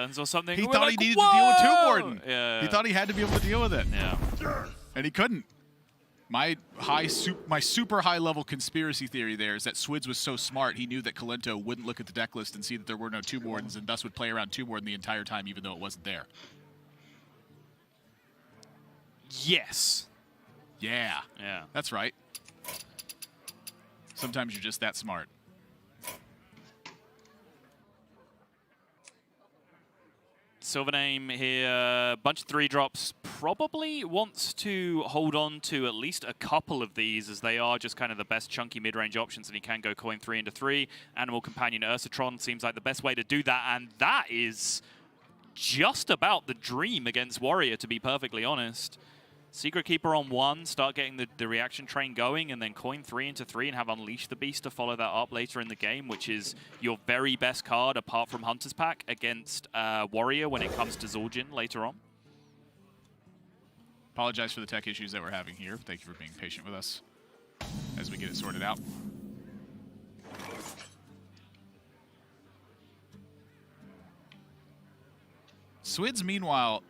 turns or something. He thought he needed to deal with two Warden. Yeah. He thought he had to be able to deal with it. Yeah. And he couldn't. My super high level conspiracy theory there is that Swidz was so smart he knew that Colento wouldn't look at the deck list and see that there were no Tomb Wardens and thus would play around Tomb Warden the entire time even though it wasn't there. Yes. Yeah. Yeah. That's right. Sometimes you're just that smart. SliveName here, bunch of 3-drops, probably wants to hold on to at least a couple of these as they are just kind of the best chunky mid-range options, and he can go coin 3 into 3. Animal Companion Ursatron seems like the best way to do that, and that is just about the dream against Warrior, to be perfectly honest. Secret Keeper on 1, start getting the reaction train going, and then coin 3 into 3 and have Unleash the Beast to follow that up later in the game, which is your very best card apart from Hunter's Pack against Warrior when it comes to Zul'jin later on. Apologize for the tech issues that we're having here. Thank you for being patient with us as we get it sorted out. Swidz, meanwhile,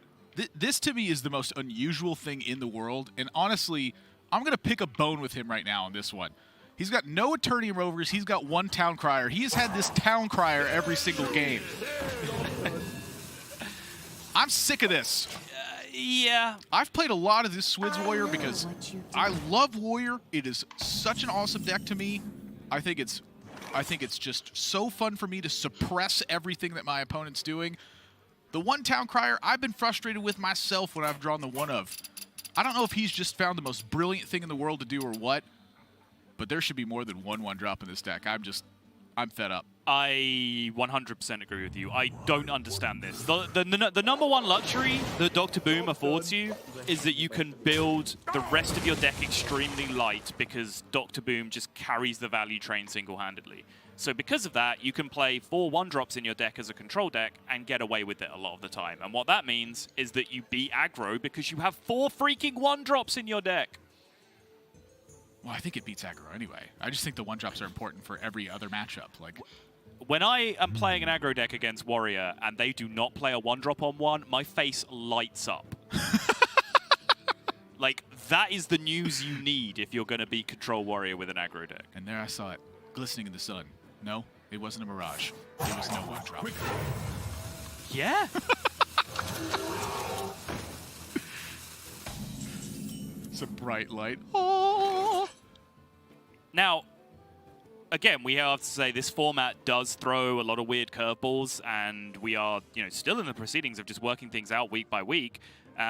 this to me is the most unusual thing in the world, and honestly, I'm going to pick a bone with him right now on this one. He's got no Attorney Rovers, he's got one Town Crier. He has had this Town Crier every single game. I'm sick of this. Yeah. I've played a lot of this Swidz Warrior because I love Warrior. It is such an awesome deck to me. I think it's just so fun for me to suppress everything that my opponent's doing. The one Town Crier, I've been frustrated with myself when I've drawn the one of. I don't know if he's just found the most brilliant thing in the world to do or what, but there should be more than one drop in this deck. I'm fed up. I 100% agree with you. I don't understand this. The number one luxury that Dr. Boom affords you is that you can build the rest of your deck extremely light because Dr. Boom just carries the value train single-handedly. So because of that, you can play 4 1-drops in your deck as a control deck and get away with it a lot of the time. And what that means is that you beat aggro because you have 4 freaking 1-drops in your deck. Well, I think it beats aggro anyway. I just think the 1-drops are important for every other matchup. Like, when I am playing an aggro deck against Warrior and they do not play a 1-drop on 1, my face lights up. Like, that is the news you need if you're going to beat Control Warrior with an aggro deck. And there I saw it, glistening in the sun. No, it wasn't a mirage. It was no 1-drop. Yeah. It's a bright light. Oh. Now, again, we have to say this format does throw a lot of weird curveballs, and we are, still in the proceedings of just working things out week by week.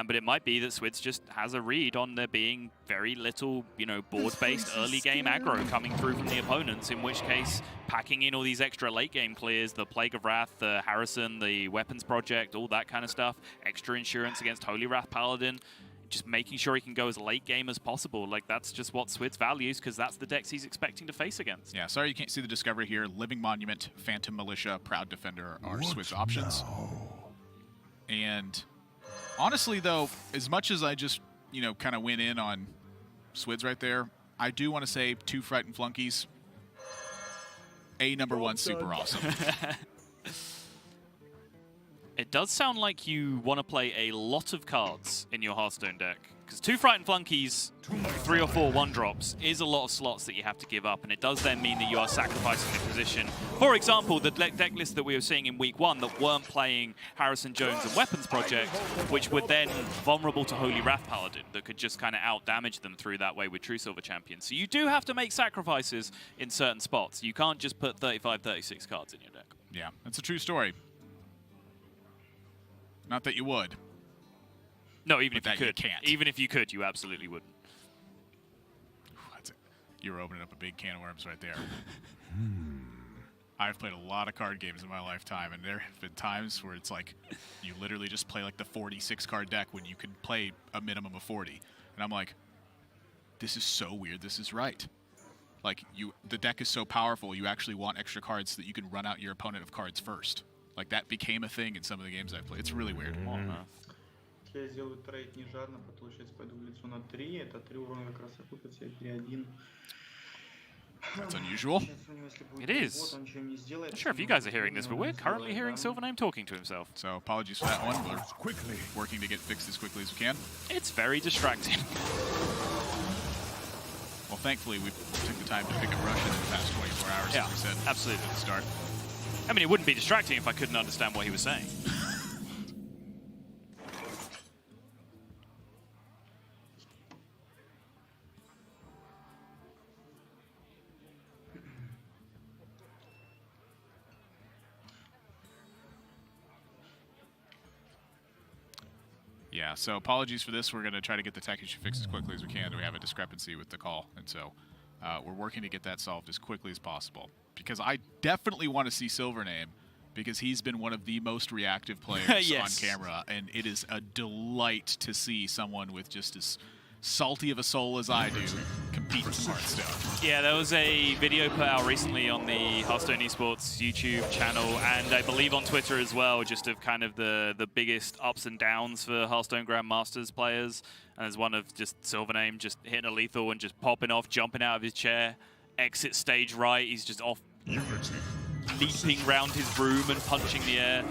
But it might be that Swidz just has a read on there being very little, board-based early game aggro coming through from the opponents, in which case packing in all these extra late game clears, the Plague of Wrath, the Harrison, the Weapons Project, all that kind of stuff, extra insurance against Holy Wrath Paladin, just making sure he can go as late game as possible. Like, that's just what Swidz values, because that's the decks he's expecting to face against. Yeah, sorry you can't see the discovery here. Living Monument, Phantom Militia, Proud Defender are Swidz options. And honestly, though, as much as I just, kind of went in on Swidz right there, I do want to say 2 Frightened Flunkies. Number 1, super awesome. It does sound like you want to play a lot of cards in your Hearthstone deck, because 2 Frightened Flunkies, 3 or 4 1-drops is a lot of slots that you have to give up, and it does then mean that you are sacrificing the position. For example, the deck list that we were seeing in week 1 that weren't playing Harrison Jones and Weapons Project, which were then vulnerable to Holy Wrath Paladin, that could just kind of out-damage them through that way with True Silver Champions. So you do have to make sacrifices in certain spots. You can't just put 35, 36 cards in your deck. Yeah, that's a true story. Not that you would. No, even if you could. You can't. Even if you could, you absolutely wouldn't. That's it. You were opening up a big can of worms right there. I've played a lot of card games in my lifetime, and there have been times where it's like you literally just play like the 46-card deck when you can play a minimum of 40. And I'm like, this is so weird. This is right. Like, the deck is so powerful, you actually want extra cards so that you can run out your opponent of cards first. Like, that became a thing in some of the games I've played. It's really weird. Если я сделаю трейд не жадно, получается, пойду в лицо на 3. Это 3 урона как раз окупится, 3-1. That's unusual. Сейчас у него, если будет It is. перевод, он ничего не сделает, Not sure if you если guys are hearing this, but we're currently hearing SliveName talking to himself. So apologies for that one. We're working to get fixed as quickly as we can. It's very distracting. Well, thankfully, we took the time to pick up Russian in the past 24 hours, Yeah, as we said absolutely. at the start. I mean, it wouldn't be distracting if I couldn't understand what he was saying. Yeah, so apologies for this. We're going to try to get the tech issue fixed as quickly as we can. We have a discrepancy with the call, and so we're working to get that solved as quickly as possible. Because I definitely want to see SliveName, because he's been one of the most reactive players Yes. on camera, and it is a delight to see someone with just as salty of a soul as I do compete in Hearthstone. Yeah, there was a video put out recently on the Hearthstone Esports YouTube channel, and I believe on Twitter as well, just of kind of the biggest ups and downs for Hearthstone Grandmasters players. And there's one of just SliveName just hitting a lethal and just popping off, jumping out of his chair, exit stage right, he's just off leaping around his room and punching the air.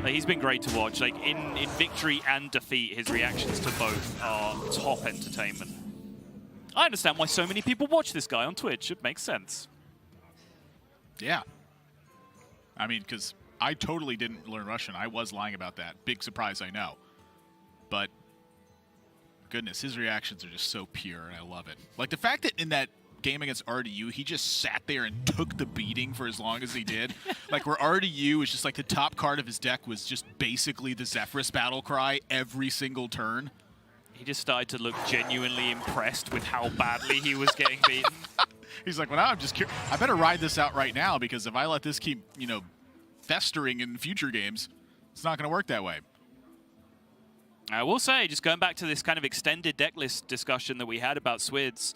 Like, he's been great to watch. Like in victory and defeat, his reactions to both are top entertainment. I understand why so many people watch this guy on Twitch. It makes sense. Yeah. I mean, because I totally didn't learn Russian. I was lying about that. Big surprise, I know. But, goodness, his reactions are just so pure, and I love it. Like, the fact that in that game against RDU, he just sat there and took the beating for as long as he did. Like, where RDU was just like the top card of his deck was just basically the Zephyrus battle cry every single turn. He just started to look genuinely impressed with how badly he was getting beaten. He's like, well, now I'm just curious. I better ride this out right now, because if I let this keep, you know, festering in future games, it's not going to work that way. I will say, just going back to this kind of extended deck list discussion that we had about Swidz,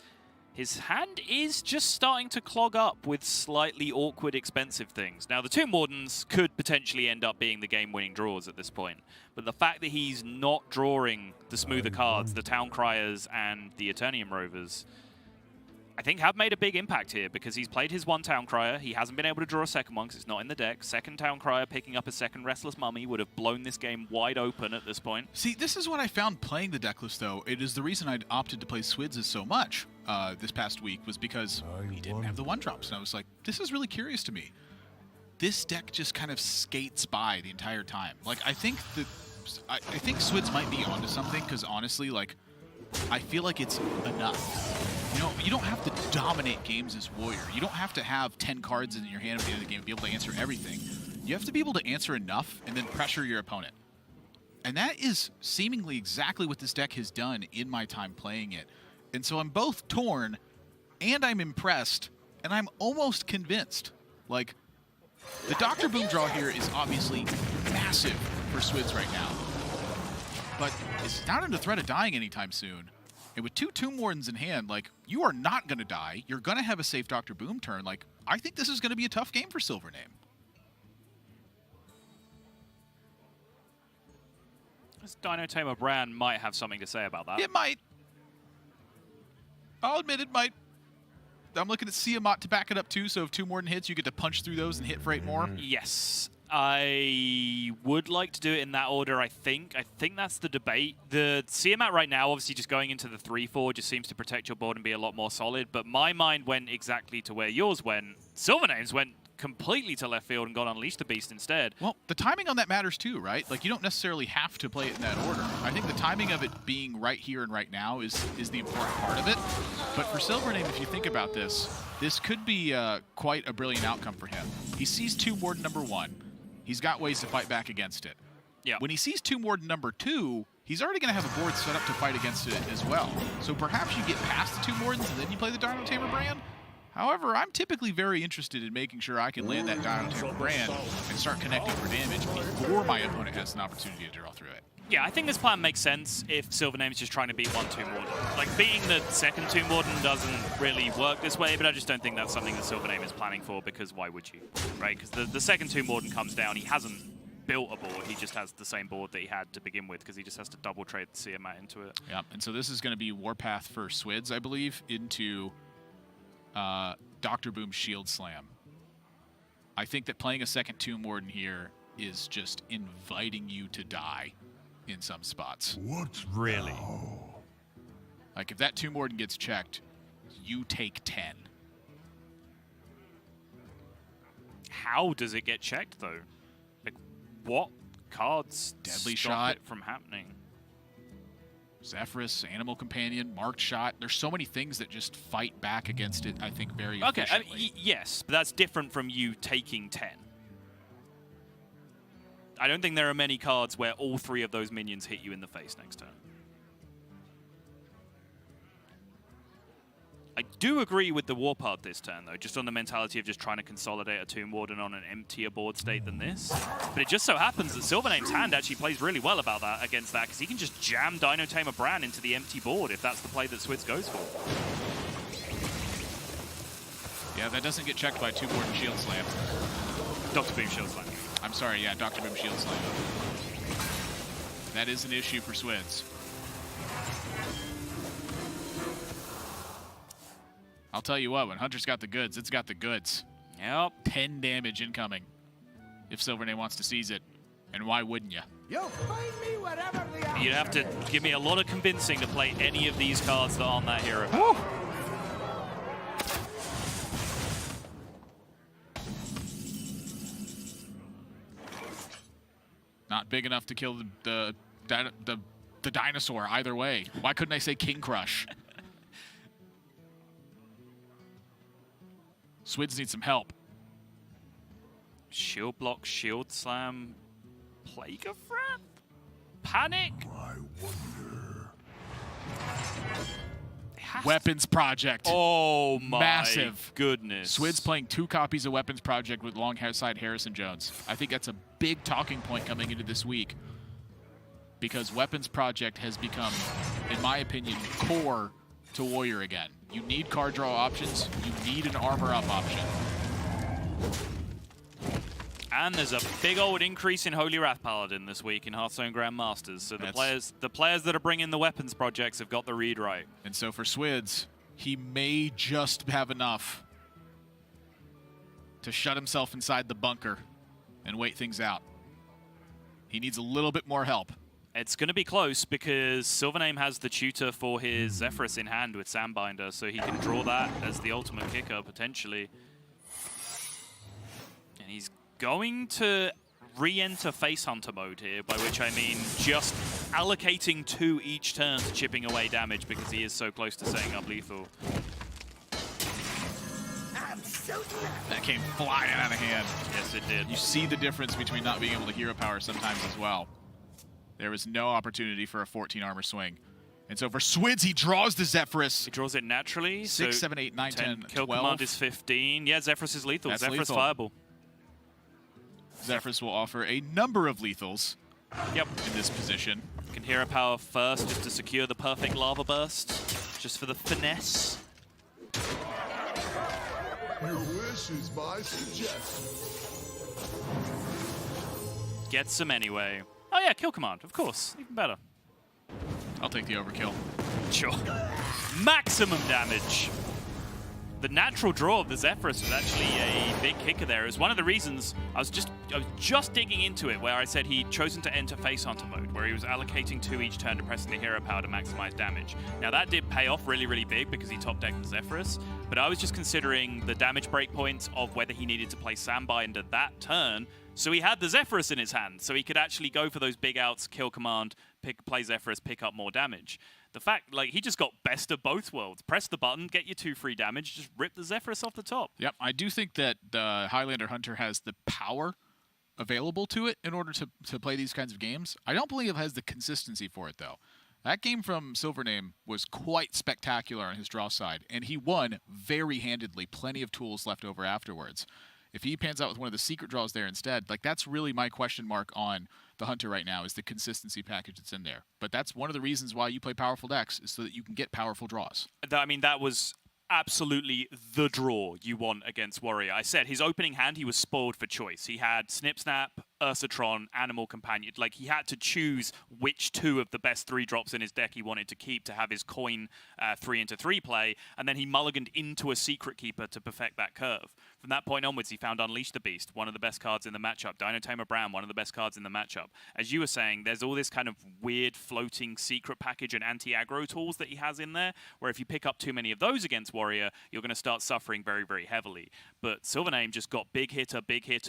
his hand is just starting to clog up with slightly awkward, expensive things. Now, the Tomb Wardens could potentially end up being the game-winning draws at this point, but the fact that he's not drawing the smoother cards, the Town Criers and the Eternium Rovers, I think have made a big impact here, because he's played his one Town Crier. He hasn't been able to draw a second one because it's not in the deck. Second Town Crier picking up a second Restless Mummy would have blown this game wide open at this point. See, this is what I found playing the deck list, though. It is the reason I opted to play Swidz so much this past week, was because he didn't have the one-drops. And I was like, this is really curious to me. This deck just kind of skates by the entire time. Like, I think Swidz might be onto something, because honestly, like, I feel like it's enough. You know, you don't have to dominate games as Warrior. You don't have to have 10 cards in your hand at the end of the game and be able to answer everything. You have to be able to answer enough and then pressure your opponent. And that is seemingly exactly what this deck has done in my time playing it. And so I'm both torn, and I'm impressed, and I'm almost convinced. Like, the Dr. Boom draw here is obviously massive for Swidz right now. But it's not under threat of dying anytime soon. And with 2 Tomb Wardens in hand, like, you are not going to die. You're going to have a safe Dr. Boom turn. Like, I think this is going to be a tough game for SliveName. This Dino Tamer brand might have something to say about that. It might. I'll admit it might. I'm looking at Siamat to back it up, too, so if 2 Warden hits, you get to punch through those and hit for 8 more. Yes. I would like to do it in that order, I think. I think that's the debate. The Siamat right now, obviously just going into the 3-4 just seems to protect your board and be a lot more solid, but my mind went exactly to where yours went. SliveName's went completely to left field and got Unleash the Beast instead. Well, the timing on that matters too, right? Like, you don't necessarily have to play it in that order. I think the timing of it being right here and right now is the important part of it. But for SliveName, if you think about this, this could be quite a brilliant outcome for him. He sees Tomb Warden number 1. He's got ways to fight back against it. Yeah. When he sees Tomb Warden number 2, he's already going to have a board set up to fight against it as well. So perhaps you get past the Tomb Wardens and then you play the Dino Tamer brand. However, I'm typically very interested in making sure I can land that Dino Tamer brand and start connecting for damage before my opponent has an opportunity to draw through it. Yeah, I think this plan makes sense if SliveName's just trying to beat one Tomb Warden. Like, beating the second Tomb Warden doesn't really work this way, but I just don't think that's something that SliveName is planning for, because why would you, right? Because the second Tomb Warden comes down, he hasn't built a board, he just has the same board that he had to begin with, because he just has to double trade the Siamat into it. Yeah, and so this is going to be Warpath for Swidz, I believe, into Dr. Boom Shield Slam. I think that playing a second Tomb Warden here is just inviting you to die in some spots. What Really? now? Like, if that Tomb Warden gets checked, you take 10. How does it get checked, though? Like, what cards Deadly stop Shot. it from happening? Zephyrus, Animal Companion, Marked Shot. There's so many things that just fight back against it, I think, very Okay, efficiently. yes, but that's different from you taking 10. I don't think there are many cards where all 3 of those minions hit you in the face next turn. I do agree with the Warpath this turn, though, just on the mentality of just trying to consolidate a Tomb Warden on an emptier board state than this. But it just so happens that SliveName's hand actually plays really well about that against that, because he can just jam Dino Tamer Bran into the empty board if that's the play that Swidz goes for. Yeah, that doesn't get checked by Tomb Warden Shield Slam. Dr. Boom Shield Slam. I'm sorry, yeah, Dr. Boom Shield Slam. That is an issue for Swidz. I'll tell you what, when Hunter's got the goods, it's got the goods. Yep. 10 damage incoming if SliveName wants to seize it. And why wouldn't you? You'll find me wherever the You'd have to give me a lot of convincing to play any of these cards that aren't that hero. Woo! Not big enough to kill the dinosaur either way. Why couldn't I say King Crush? Swidz needs some help. Shield block, shield slam, Plague of Wrath, Panic. I wonder. It has Weapons Project. Oh my Massive. goodness. Swidz playing 2 copies of Weapons Project with long-side Harrison Jones. I think that's a big talking point coming into this week, because Weapons Project has become, in my opinion, core to Warrior again. You need card draw options. You need an armor up option. And there's a big old increase in Holy Wrath Paladin this week in Hearthstone Grandmasters. So the players that are bringing the weapons projects have got the read right. And so for Swidz, he may just have enough to shut himself inside the bunker and wait things out. He needs a little bit more help. It's going to be close because SliveName has the tutor for his Zephyrus in hand with Sandbinder, so he can draw that as the ultimate kicker, potentially. And he's going to re-enter Face Hunter mode here, by which I mean just allocating 2 each turn to chipping away damage because he is so close to setting up lethal. That came flying out of hand. Yes, it did. You see the difference between not being able to hero power sometimes as well. There was no opportunity for a 14 armor swing. And so for Swidz, he draws the Zephyrus. He draws it naturally. 6, so 7, 8, 9, 10, Kill 12. command is 15. Yeah, Zephyrus is lethal. That's Zephyrus lethal. viable. Zephyrus will offer a number of lethals Yep. in this position. Can hero power first just to secure the perfect lava burst, just for the finesse. Your wish is my suggestion. Gets him anyway. Oh yeah, kill command, of course. Even better. I'll take the overkill. Sure. Maximum damage. The natural draw of the Zephyrus was actually a big kicker there. It was one of the reasons I was just digging into it, where I said he'd chosen to enter Face Hunter mode, where he was allocating 2 each turn, depressing the hero power to maximize damage. Now that did pay off really, really big because he top decked the Zephyrus, but I was just considering the damage breakpoints of whether he needed to play Sandbinder that turn. So he had the Zephyrus in his hand, so he could actually go for those big outs, kill command, play Zephyrus, pick up more damage. The fact, like, he just got best of both worlds. Press the button, get your 2 free damage, just rip the Zephyrus off the top. Yep, I do think that the Highlander Hunter has the power available to it in order to play these kinds of games. I don't believe it has the consistency for it, though. That game from SliveName was quite spectacular on his draw side, and he won very handedly, plenty of tools left over afterwards. If he pans out with one of the secret draws there instead, like, that's really my question mark on the Hunter right now, is the consistency package that's in there. But that's one of the reasons why you play powerful decks, is so that you can get powerful draws. I mean, that was absolutely the draw you want against Warrior. I said his opening hand, he was spoiled for choice. He had Snip Snap, Ursatron, Animal Companion. Like, he had to choose which 2 of the best 3-drops in his deck he wanted to keep to have his coin 3/3 play, and then he mulliganed into a Secret Keeper to perfect that curve. From that point onwards, he found Unleash the Beast, one of the best cards in the matchup. Dinotamer Brown, one of the best cards in the matchup. As you were saying, there's all this kind of weird floating secret package and anti-aggro tools that he has in there, where if you pick up too many of those against Warrior, you're going to start suffering very, very heavily. But SliveName just got big hitter,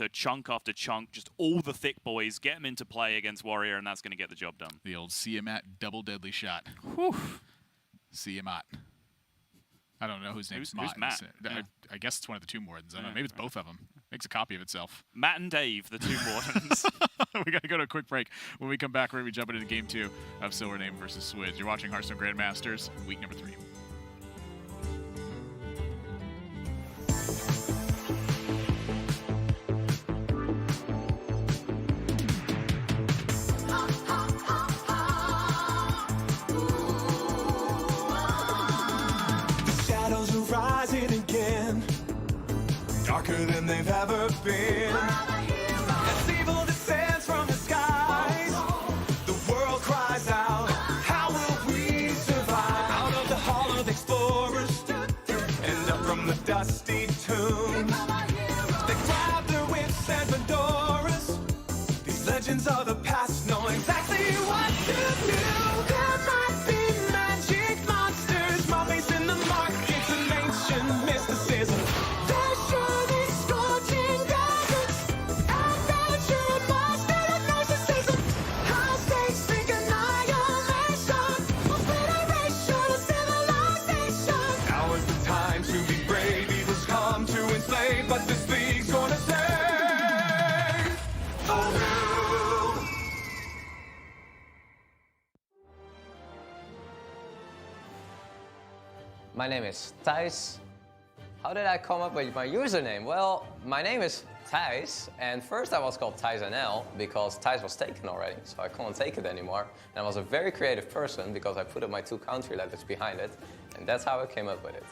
chunk after chunk, just all the thick boys, get them into play against Warrior, and that's going to get the job done. The old Siamat double deadly shot. Whew. Siamat. I don't know whose name's Who's Matt? Yeah. I guess it's one of the 2 Wardens. I don't know. Maybe it's both of them. Makes a copy of itself. Matt and Dave, the 2 Wardens. We got to go to a quick break. When we come back, we're going to be jumping into Game 2 of SliveName versus Swidz. You're watching Hearthstone Grandmasters, week number 3. Shadows are rising again, darker than they've ever been. As evil descends from the skies, the world cries out, how will we survive? Out of the hall of explorers, and up from the dusty tombs, they grab their whips and fedoras. These legends of the past know exactly what to do. There might be magic monsters, mummies in the markets, and ancient mysticism. There's surely scorching deserts, adventure, monster of narcissism. High stakes think annihilation, obliteration of civilization. Now is the time to be brave. Evil's come to enslave, but this league's gonna save the world. My name is Thijs. How did I come up with my username? Well, my name is Thijs, and first I was called Thijs NL because Thijs was taken already, so I couldn't take it anymore. And I was a very creative person because I put up my 2 country letters behind it, and that's how I came up with it.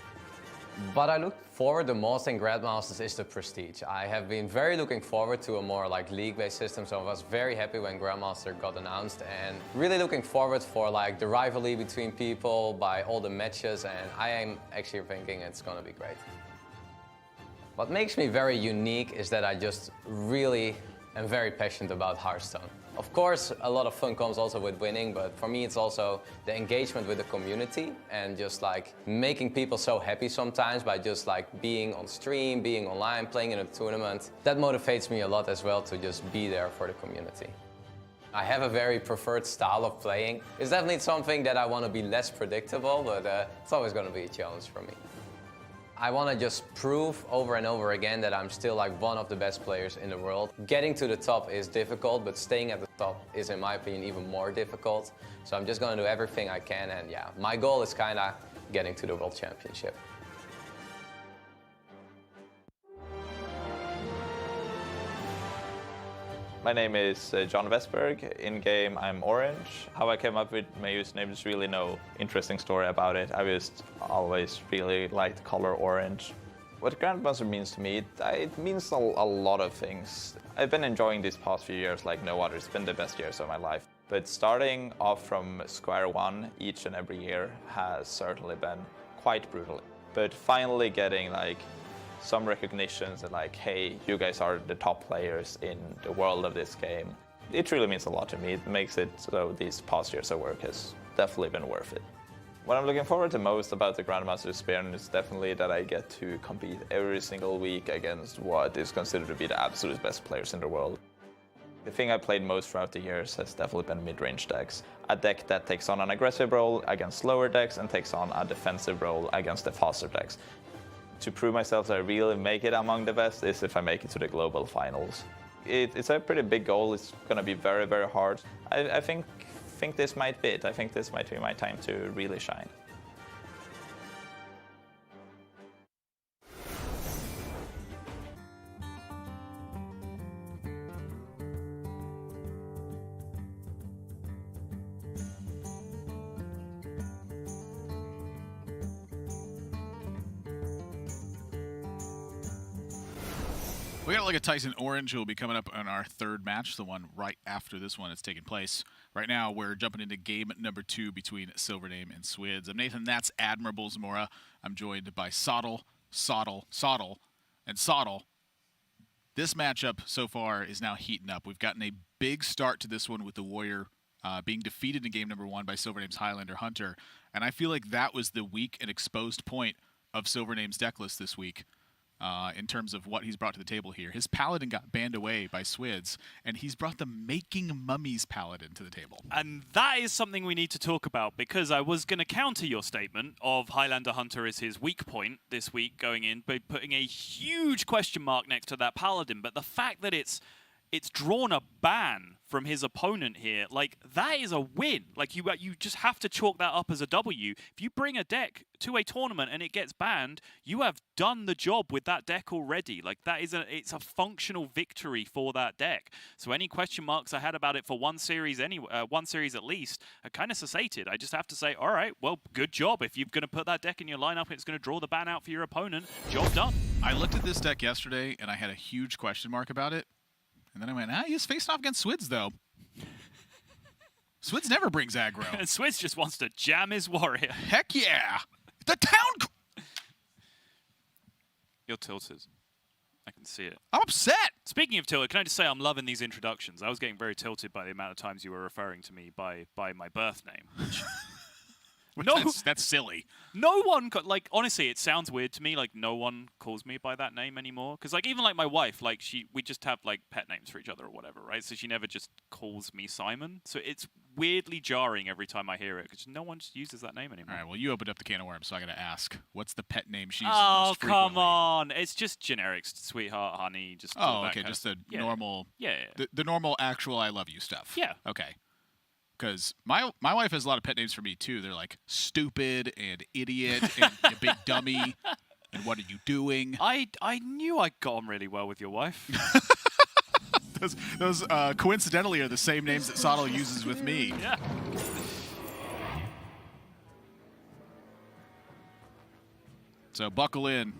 But I look forward the most in Grandmasters is the prestige. I have been very looking forward to a more like league-based system, so I was very happy when Grandmaster got announced and really looking forward for like the rivalry between people by all the matches, and I am actually thinking it's gonna be great. What makes me very unique is that I just really am very passionate about Hearthstone. Of course, a lot of fun comes also with winning, but for me it's also the engagement with the community and just like making people so happy sometimes by just like being on stream, being online, playing in a tournament. That motivates me a lot as well to just be there for the community. I have a very preferred style of playing. It's definitely something that I want to be less predictable, but it's always going to be a challenge for me. I want to just prove over and over again that I'm still like one of the best players in the world. Getting to the top is difficult, but staying at the top is, in my opinion, even more difficult. So I'm just going to do everything I can, and yeah, my goal is kind of getting to the World Championship. My name is John Westberg. In game, I'm orange. How I came up with my username is really no interesting story about it. I just always really liked the color orange. What Grandmaster means to me, it means a lot of things. I've been enjoying these past few years like no other. It's been the best years of my life. But starting off from square one each and every year has certainly been quite brutal. But finally getting like some recognitions that like, hey, you guys are the top players in the world of this game. It really means a lot to me. It makes it so these past years of work has definitely been worth it. What I'm looking forward to most about the Grandmaster experience is definitely that I get to compete every single week against what is considered to be the absolute best players in the world. The thing I played most throughout the years has definitely been mid-range decks. A deck that takes on an aggressive role against slower decks and takes on a defensive role against the faster decks. To prove myself that I really make it among the best is if I make it to the global finals. It's a pretty big goal. It's going to be very, very hard. I think this might be it. I think this might be my time to really shine. We got like a Tyson Orange who will be coming up on our third match, the one right after this one is taking place. Right now, we're jumping into game number 2 between SliveName and Swidz. I'm Nathan, that's Admirable Zamora. I'm joined by Soddle, and Soddle. This matchup so far is now heating up. We've gotten a big start to this one with the Warrior being defeated in game number 1 by SliveName's Highlander Hunter. And I feel like that was the weak and exposed point of SliveName's deck list this week. In terms of what he's brought to the table here. His Paladin got banned away by Swidz, and he's brought the Making Mummies Paladin to the table. And that is something we need to talk about, because I was going to counter your statement of Highlander Hunter is his weak point this week going in by putting a huge question mark next to that Paladin. But the fact that it's drawn a ban from his opponent here, like, that is a win. Like, you just have to chalk that up as a W. If you bring a deck to a tournament and it gets banned, you have done the job with that deck already. Like, it's a functional victory for that deck. So any question marks I had about it for one series at least are kind of cessated. I just have to say, all right, well, good job. If you're going to put that deck in your lineup, it's going to draw the ban out for your opponent. Job done. I looked at this deck yesterday, and I had a huge question mark about it. And then I went, he's facing off against Swidz, though. Swidz never brings aggro. And Swidz just wants to jam his warrior. Heck yeah! The town... You're tilted. I can see it. I'm upset! Speaking of tilted, can I just say I'm loving these introductions. I was getting very tilted by the amount of times you were referring to me by my birth name. That's silly. No one, like, honestly, it sounds weird to me. Like, no one calls me by that name anymore. Because, like, even like my wife, like, we just have like pet names for each other or whatever, right? So she never just calls me Simon. So it's weirdly jarring every time I hear it because no one just uses that name anymore. All right, well, you opened up the can of worms, so I got to ask, what's the pet name she uses Oh, most frequently? come on! It's just generic, sweetheart, honey. Just okay, just the normal, the normal actual I love you stuff. Yeah. Okay. Because my wife has a lot of pet names for me, too. They're like stupid and idiot and you big dummy and what are you doing? I knew I got on really well with your wife. those coincidentally are the same names that Soddle uses with me. Yeah. So buckle in.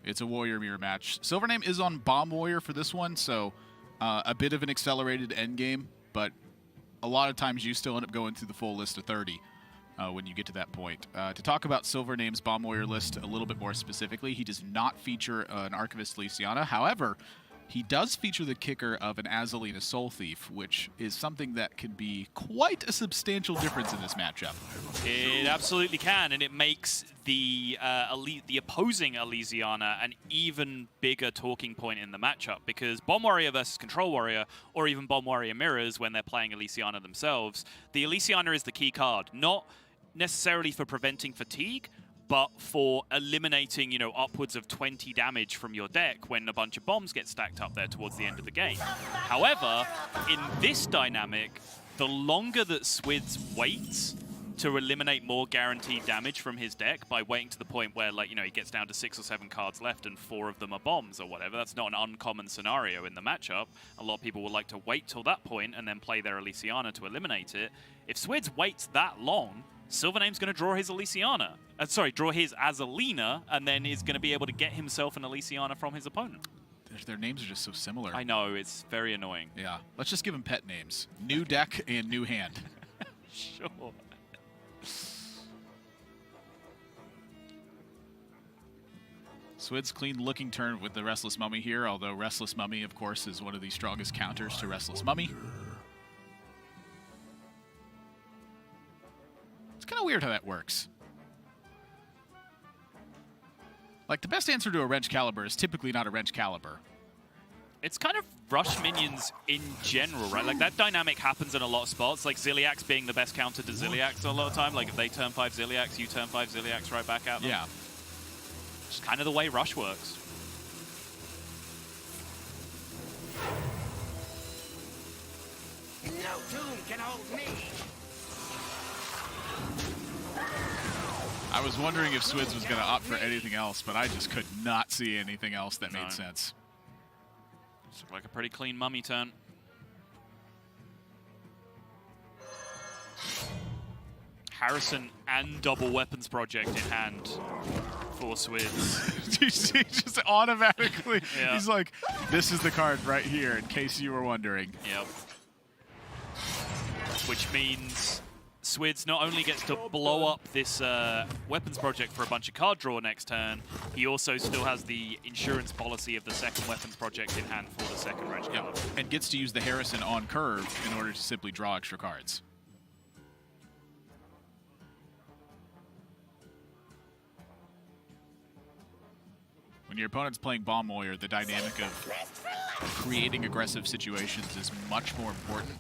It's a Warrior Mirror match. SliveName is on Bomb Warrior for this one, so a bit of an accelerated endgame, but a lot of times you still end up going through the full list of 30 when you get to that point. To talk about SliveName's Bomb Warrior list a little bit more specifically, he does not feature an Archivist Lysiana. However, he does feature the kicker of an Azalina Soul Thief, which is something that can be quite a substantial difference in this matchup. It absolutely can, and it makes the opposing Elysiana an even bigger talking point in the matchup, because Bomb Warrior versus Control Warrior, or even Bomb Warrior Mirrors when they're playing Elysiana themselves, the Elysiana is the key card, not necessarily for preventing fatigue, but for eliminating, upwards of 20 damage from your deck when a bunch of bombs get stacked up there towards the end of the game. However, in this dynamic, the longer that Swidz waits to eliminate more guaranteed damage from his deck by waiting to the point where, he gets down to 6 or 7 cards left and 4 of them are bombs or whatever. That's not an uncommon scenario in the matchup. A lot of people will like to wait till that point and then play their Elysiana to eliminate it. If Swidz waits that long, SliveName's going to draw his Elysiana. Draw his Azalina, and then is going to be able to get himself an Elysiana from his opponent. Their names are just so similar. I know, it's very annoying. Yeah, let's just give him pet names. New deck and new hand. Sure. Swidz clean-looking turn with the Restless Mummy here, although Restless Mummy, of course, is one of the strongest counters to Restless Mummy. It's kind of weird how that works. Like, the best answer to a Wrench Caliber is typically not a Wrench Caliber. It's kind of rush minions in general, right? Like, that dynamic happens in a lot of spots, like Ziliax being the best counter to Ziliax a lot of time. Like, if they turn 5 Ziliax, you turn 5 Ziliax right back at them. Yeah. It's kind of the way rush works. No tomb can hold me. I was wondering if Swidz was going to opt for anything else, but I just could not see anything else that made sense. This looked like a pretty clean mummy turn. Harrison and double weapons project in hand for Swidz. You see, just automatically, Yeah. he's like, this is the card right here, in case you were wondering. Yep. Which means Swidz not only gets to blow up this weapons project for a bunch of card draw next turn, he also still has the insurance policy of the second weapons project in hand for the second wrench card. Yep. And gets to use the Harrison on curve in order to simply draw extra cards. When your opponent's playing Bomb Warrior, the dynamic of creating aggressive situations is much more important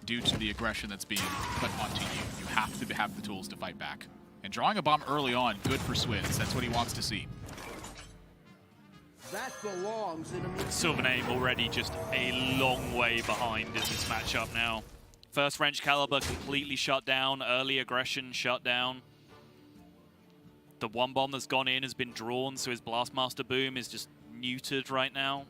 due to the aggression that's being put onto you. You have to have the tools to fight back. And drawing a bomb early on, good for Swidz. That's what he wants to see. That belongs in a SliveName already just a long way behind in this matchup now. First wrench caliber completely shut down, early aggression shut down. The one bomb that's gone in has been drawn, so his Blastmaster Boom is just neutered right now.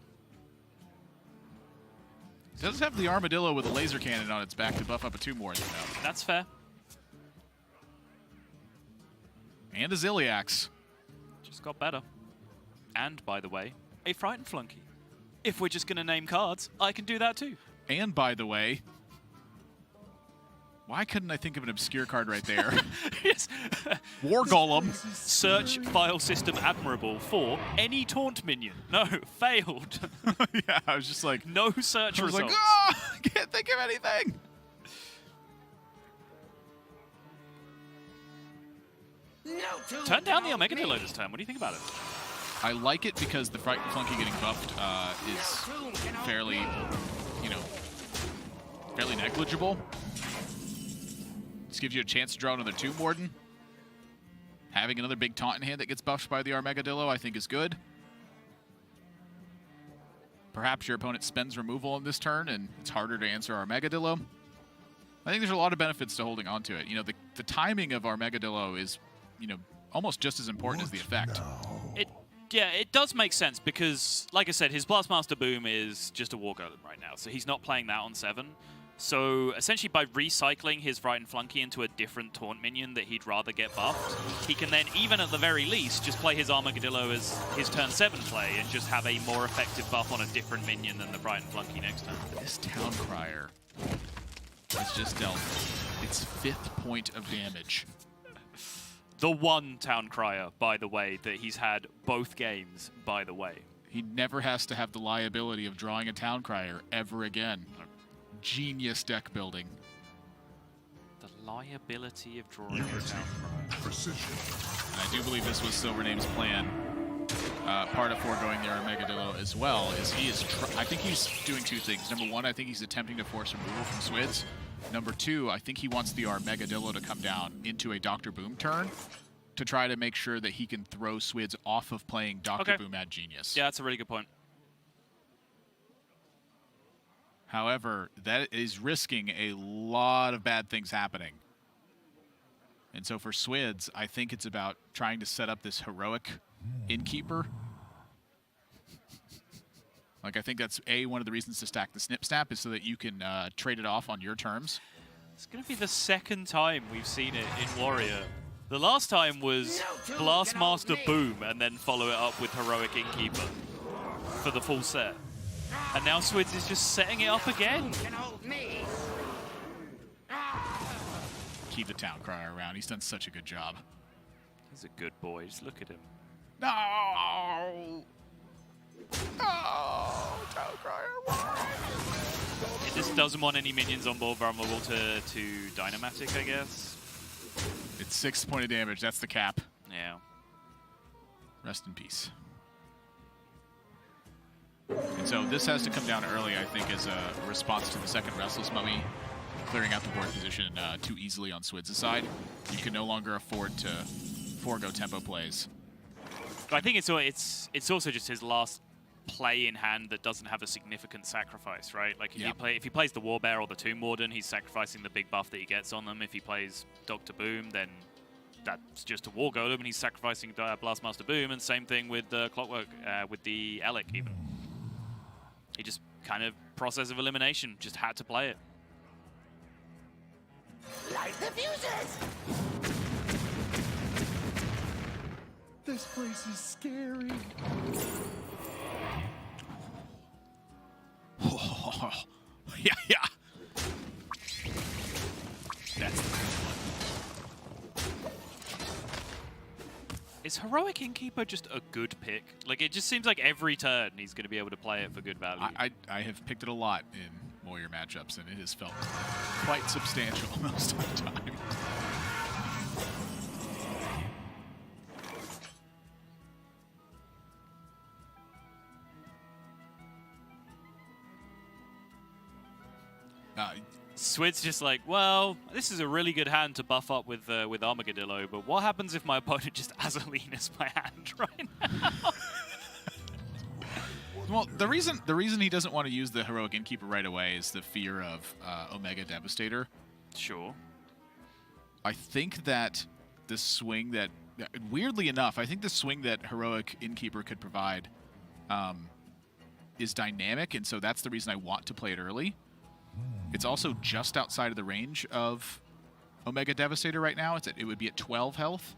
It does have the Armadillo with a laser cannon on its back to buff up a 2 more, though. That's fair. And a Zilliax. Just got better. And, by the way, a Frightened Flunky. If we're just going to name cards, I can do that too. And by the way, why couldn't I think of an obscure card right there? Yes. War Golem. Search file system admirable for any taunt minion. No, failed. Yeah, I was just like, No search I was results. like, oh, I can't think of anything. Turn down the Armadillo this time. What do you think about it? I like it because the Frightened Flunky getting buffed is fairly, fairly negligible. This gives you a chance to draw another Tomb Warden. Having another big taunt in hand that gets buffed by the Armadillo, I think, is good. Perhaps your opponent spends removal on this turn, and it's harder to answer Armadillo. I think there's a lot of benefits to holding on to it. The timing of Armadillo is, almost just as important as the effect. Yeah, it does make sense because, like I said, his Blastmaster Boom is just a War Golem right now, so he's not playing that on 7. So essentially by recycling his Frightened Flunky into a different taunt minion that he'd rather get buffed, he can then, even at the very least, just play his Armadillo as his turn 7 play and just have a more effective buff on a different minion than the Frightened Flunky next turn. This Town Crier has just dealt its 5th point of damage. The one Town Crier, by the way, that he's had both games, by the way. He never has to have the liability of drawing a Town Crier ever again. Genius deck building. The liability of drawing a Town Crier. Precision. And I do believe this was SliveName's plan. Part of foregoing the Armadillo as well is I think he's doing 2 things. Number 1, I think he's attempting to force removal from Swidz. Number 2, I think he wants the Armadillo to come down into a Dr. Boom turn to try to make sure that he can throw Swidz off of playing Dr. Boom at Genius. Yeah, that's a really good point. However, that is risking a lot of bad things happening. And so for Swidz, I think it's about trying to set up this heroic Innkeeper. Like, I think that's, one of the reasons to stack the Snip Snap is so that you can trade it off on your terms. It's going to be the second time we've seen it in Warrior. The last time was Blastmaster Boom and then follow it up with Heroic Innkeeper for the full set. And now Swidz is just setting it up again. Keep the Town Crier around. He's done such a good job. He's a good boy. Just look at him. No! Oh, Town Crier, why? It just doesn't want any minions on board vulnerable to Dynamatic, I guess. It's 6 point of damage. That's the cap. Yeah. Rest in peace. And so this has to come down early, I think, as a response to the second Restless Mummy clearing out the board position too easily on Swidz' side. You can no longer afford to forego tempo plays. I think it's also just his last play in hand that doesn't have a significant sacrifice, right? Like if he plays the Warbear or the Tomb Warden, he's sacrificing the big buff that he gets on them. If he plays Dr. Boom, then that's just a War Golem, and he's sacrificing Blastmaster Boom. And same thing with the Clockwork, with the Alec even. He just kind of process of elimination, just had to play it. Light the fuses! This place is scary. Yeah, yeah. That's the one. Is Heroic Innkeeper just a good pick? Like, it just seems like every turn he's going to be able to play it for good value. I have picked it a lot in Warrior matchups, and it has felt quite substantial most of the time. Swidz just like, well, this is a really good hand to buff up with Armageddillo, but what happens if my opponent just Azalenas my hand right now? Well, the reason he doesn't want to use the Heroic Innkeeper right away is the fear of Omega Devastator. Sure. I think that the swing that, weirdly enough, I think the swing that Heroic Innkeeper could provide is dynamic, and so that's the reason I want to play it early. It's also just outside of the range of Omega Devastator right now. It would be at 12 health.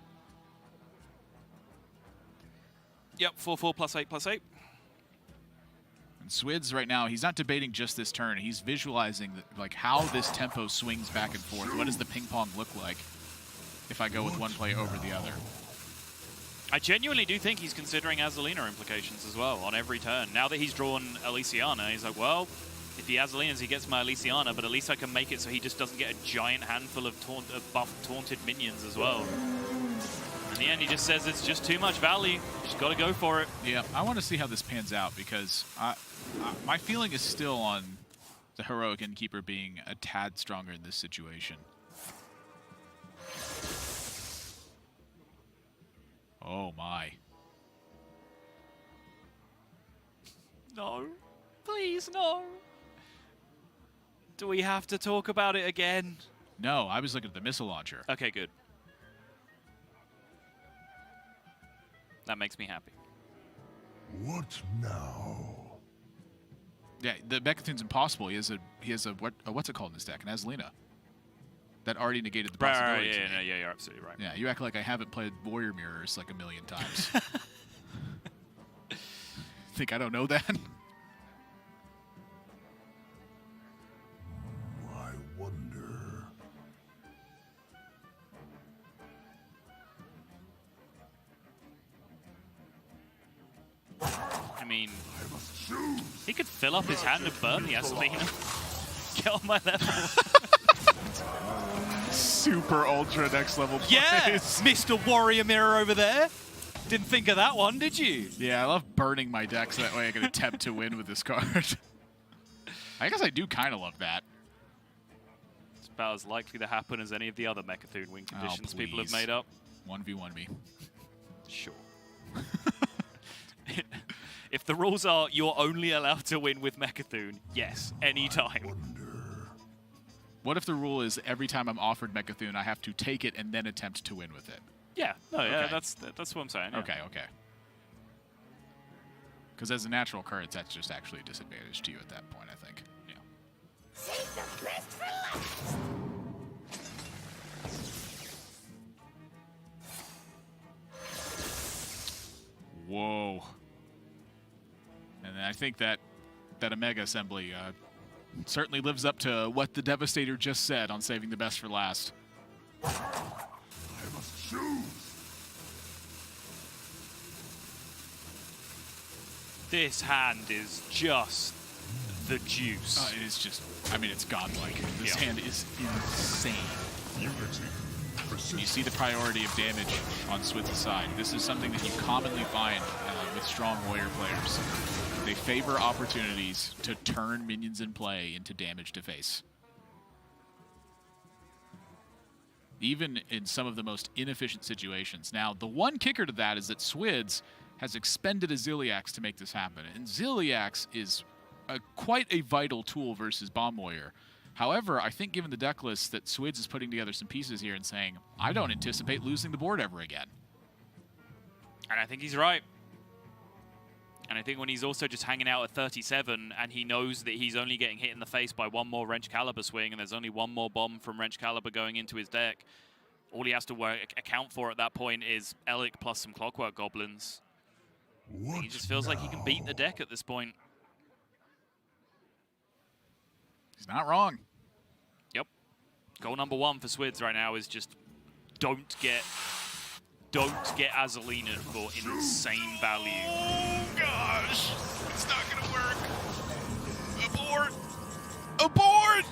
Yep, 4/4 +8/8. And Swidz right now, he's not debating just this turn. He's visualizing like how this tempo swings back and forth. What does the ping pong look like if I go with one play over the other? I genuinely do think he's considering Azalina implications as well on every turn. Now that he's drawn Elysiana, he's like, well, if he Azalinas, he gets my Elysiana, but at least I can make it so he just doesn't get a giant handful of buffed taunted minions as well. In the end, he just says it's just too much value. Just got to go for it. Yeah, I want to see how this pans out because my feeling is still on the Heroic Innkeeper being a tad stronger in this situation. Oh my. No. Please, no. Do we have to talk about it again? No, I was looking at the missile launcher. Okay, good. That makes me happy. What now? Yeah, the Mecha'thun's impossible. He has a what's it called in this deck? An Azalina. That already negated the possibility. Right, yeah, you're absolutely right. Yeah, you act like I haven't played Warrior Mirrors like a million times. Think I don't know that? I wonder. I mean, he could fill up his hand and burn the Azalina. Get on my level. Super ultra next level plays. Yeah, Mr. Warrior Mirror over there. Didn't think of that one, did you? Yeah, I love burning my deck so that way I can attempt to win with this card. I guess I do kind of love that. It's about as likely to happen as any of the other Mecha'thun win conditions people have made up. 1v1 me. Sure. If the rules are you're only allowed to win with Mecha'thun, yes, anytime. What if the rule is every time I'm offered Mecha'thun, I have to take it and then attempt to win with it? Yeah, no, Okay. yeah, that's what I'm saying. Yeah. Okay, okay. Because as a natural occurrence, that's just actually a disadvantage to you at that point, I think. Yeah. Save the best for last. Whoa. And then I think that Omega Assembly certainly lives up to what the Devastator just said on saving the best for last. I must choose. This hand is just the juice. It is just, I mean, it's godlike. This hand is insane. Unity. And you see the priority of damage on Swidz's side. This is something that you commonly find with strong warrior players. They favor opportunities to turn minions in play into damage to face. Even in some of the most inefficient situations. Now, the one kicker to that is that Swidz has expended a Ziliax to make this happen. And Ziliax is quite a vital tool versus Bomb Warrior. However, I think given the deck list that Swidz is putting together some pieces here and saying, I don't anticipate losing the board ever again. And I think he's right. And I think when he's also just hanging out at 37 and he knows that he's only getting hit in the face by one more Wrench Caliber swing and there's only one more bomb from Wrench Caliber going into his deck, all he has to account for at that point is Alec plus some Clockwork Goblins. What He just feels like he can beat the now? deck at this point. He's not wrong. Yep. Goal number 1 for Swidz right now is just don't get Azalina for insane value. Oh gosh, it's not gonna work. Abort! Abort!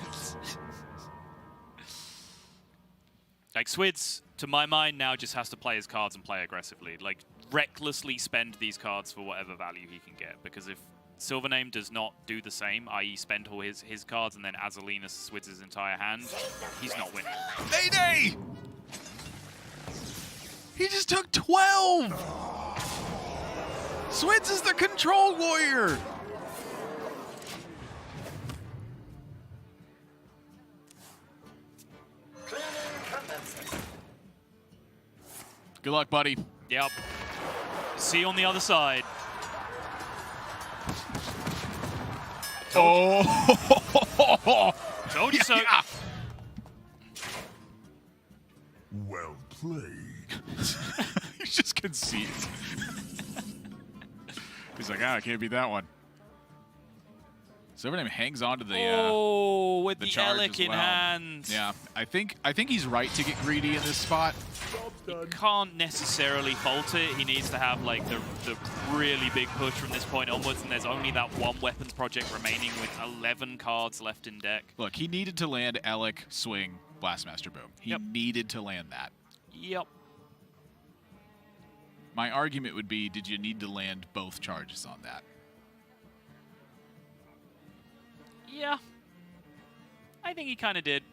Like, Swidz, to my mind, now just has to play his cards and play aggressively. Like, recklessly spend these cards for whatever value he can get. Because if SliveName does not do the same, i.e. spend all his cards and then Azalina Swidz's entire hand, he's not winning. Mayday! He just took 12! Swidz is the control warrior! Good luck, buddy. Yep. See you on the other side. Oh! Told you so. Yeah. Well played. He just concedes. He's like, I can't beat that one. SliveName hangs on to the Oh, with the charge Alec as in well. hand. Yeah, I think he's right to get greedy in this spot. He can't necessarily fault it. He needs to have like the really big push from this point onwards, and there's only that one weapons project remaining with 11 cards left in deck. Look, he needed to land Alec, Swing, Blastmaster, Boom. He needed to land that. Yep. My argument would be, did you need to land both charges on that? Yeah. I think he kind of did.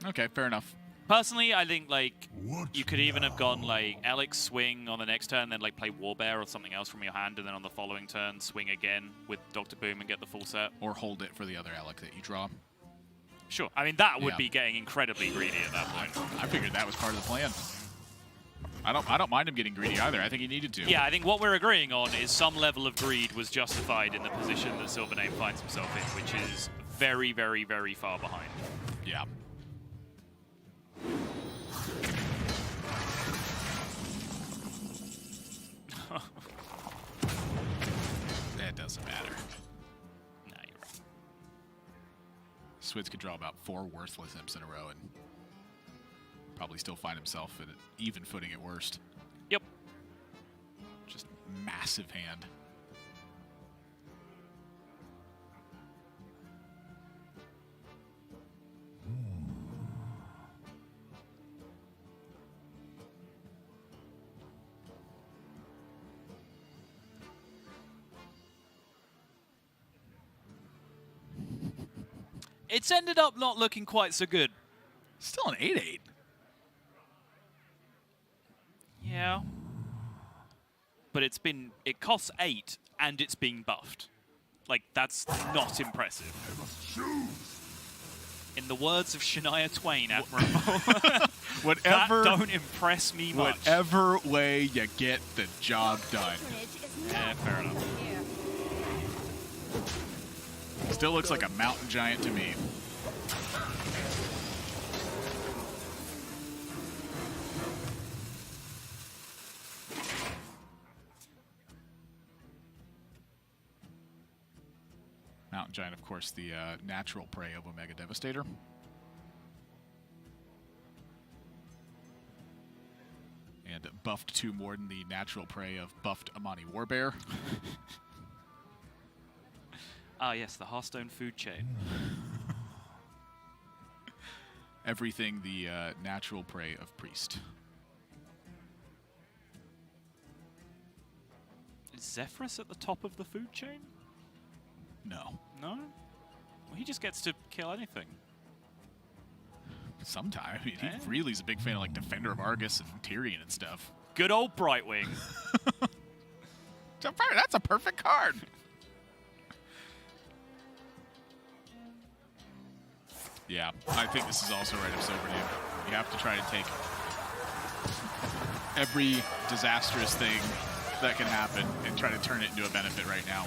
Okay, fair enough. Personally, I think like What you could even have gone now? like Alex swing on the next turn, then like play Warbear or something else from your hand, and then on the following turn swing again with Dr. Boom and get the full set. Or hold it for the other Alec that you draw. Sure. I mean, that would Yeah. be getting incredibly greedy at that point. I figured that was part of the plan. I don't mind him getting greedy either. I think he needed to. Yeah, I think what we're agreeing on is some level of greed was justified in the position that SliveName finds himself in, which is very, very, very far behind. Yeah. That doesn't matter. Nah, you're right. Swidz could draw about 4 worthless imps in a row and probably still find himself at an even footing at worst. Yep. Just massive hand. It's ended up not looking quite so good. Still an 8/8. Yeah. But it costs 8 and it's being buffed. Like, that's not impressive. In the words of Shania Twain, Admiral, Whatever, that don't impress me much. whatever way you get the job done. Yeah, fair enough. Still looks like a mountain giant to me. Mountain giant, of course, the natural prey of Omega Devastator. And buffed 2 more than the natural prey of buffed Amani Warbear. Ah, yes, the Hearthstone food chain. Everything the natural prey of Priest. Is Zephyrus at the top of the food chain? No. No? Well, he just gets to kill anything. Sometime. I mean, Yeah. he really is a big fan of like Defender of Argus and Tyrion and stuff. Good old Brightwing. That's a perfect card. Yeah, I think this is also right up SliveName. You have to try to take every disastrous thing that can happen and try to turn it into a benefit right now.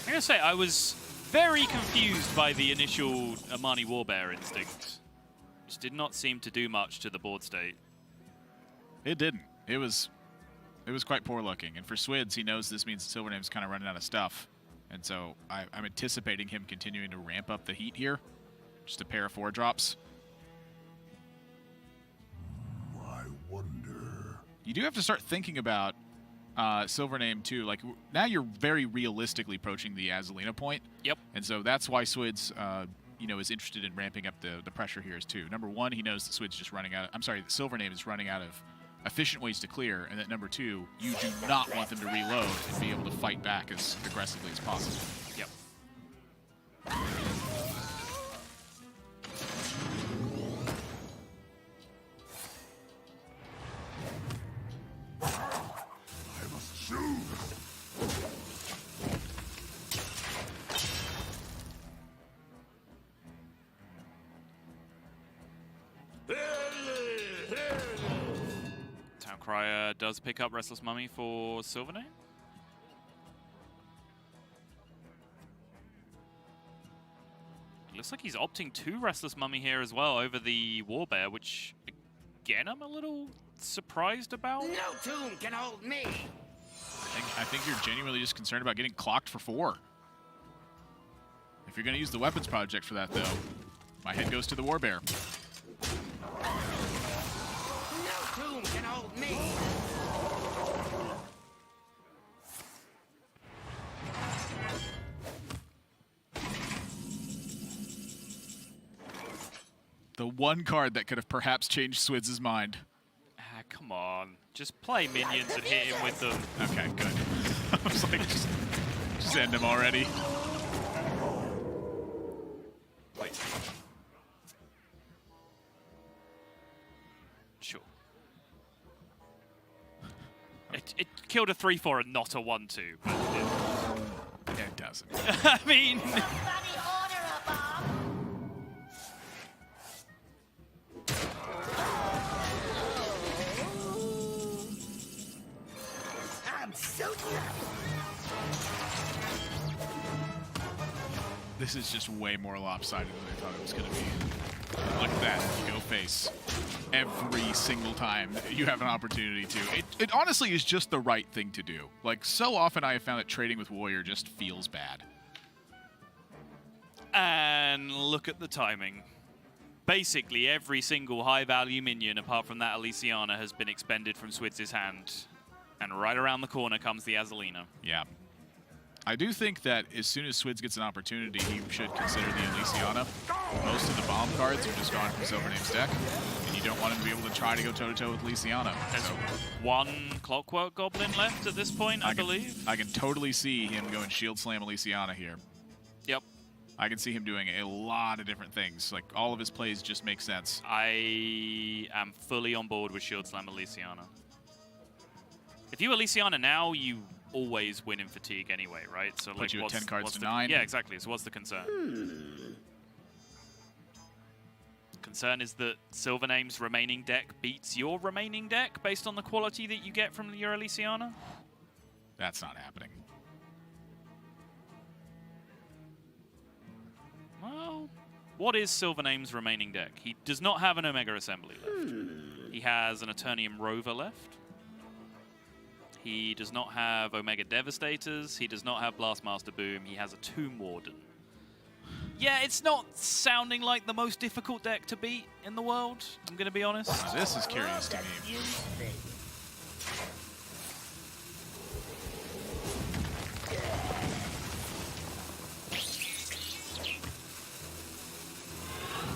I'm going to say, I was very confused by the initial Amani Warbear instinct. Which did not seem to do much to the board state. It didn't. It was quite poor looking. And for Swidz, he knows this means SliveName's kind of running out of stuff. And so I'm anticipating him continuing to ramp up the heat here. Just a pair of 4-drops. I wonder. You do have to start thinking about SliveName too. Like now you're very realistically approaching the Azalina point. Yep. And so that's why Swidz is interested in ramping up the pressure here too. Number one, he knows that Swidz just running out. I'm sorry, that SliveName is running out of efficient ways to clear, and that number two, you do not want them to reload and be able to fight back as aggressively as possible. Yep. I must choose. Towncrier does pick up Restless Mummy for SliveName. It looks like he's opting to Restless Mummy here as well over the Warbear, which, again, I'm a little surprised about. No tomb can hold me. I think you're genuinely just concerned about getting clocked for 4. If you're going to use the weapons project for that, though, my head goes to the Warbear. No tomb can hold me. The one card that could have perhaps changed Swidz' mind. Ah, come on. Just play minions and hit him with them. Okay, good. I was like, just end him already. Wait. Sure. It killed a 3-4 and not a 1-2. But It doesn't. I mean... Somebody order a bomb. I'm so tough. This is just way more lopsided than I thought it was going to be. Look at that. You go face every single time you have an opportunity to. It honestly is just the right thing to do. Like, so often I have found that trading with Warrior just feels bad. And look at the timing. Basically, every single high-value minion, apart from that Elysiana, has been expended from Swidz' hand. And right around the corner comes the Azalina. Yeah. I do think that as soon as Swidz gets an opportunity, he should consider the Elysiana. Most of the bomb cards are just gone from SliveName's deck, and you don't want him to be able to try to go toe-to-toe with Elysiana. There's So one Clockwork Goblin left at this point, I believe. I can totally see him going Shield Slam Elysiana here. Yep. I can see him doing a lot of different things. Like, all of his plays just make sense. I am fully on board with Shield Slam Elysiana. If you Elysiana now, you always win in Fatigue anyway, right? So Put you at 10 cards to 9. Yeah, exactly. So what's the concern? Concern is that SliveName's remaining deck beats your remaining deck based on the quality that you get from your Elysiana? That's not happening. Well, what is SliveName's remaining deck? He does not have an Omega Assembly left. He has an Eternium Rover left. He does not have Omega Devastators. He does not have Blastmaster Boom. He has a Tomb Warden. Yeah, it's not sounding like the most difficult deck to beat in the world, I'm going to be honest. This is curious to me.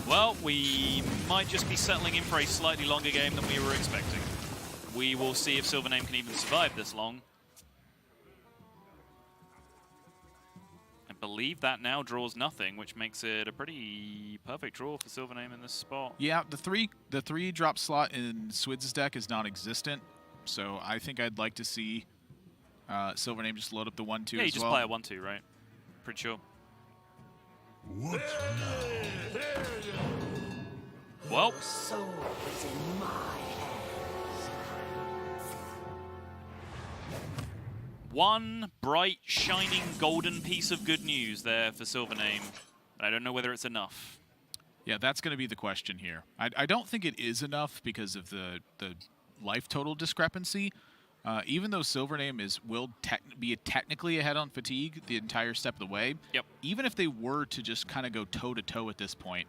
Well, we might just be settling in for a slightly longer game than we were expecting. We will see if SliveName can even survive this long. I believe that now draws nothing, which makes it a pretty perfect draw for SliveName in this spot. Yeah, the three drop slot in Swidz' deck is non-existent, so I think I'd like to see SliveName just load up the 1-2 as well. Yeah, you just play a 1-2, right? Pretty sure. What now? Well, Soul is in my hands. one bright, shining, golden piece of good news there for SliveName. I don't know whether it's enough. Yeah, that's going to be the question here. I don't think it is enough because of the life total discrepancy. Even though SliveName will be technically ahead on fatigue the entire step of the way, even if they were to just kind of go toe-to-toe at this point,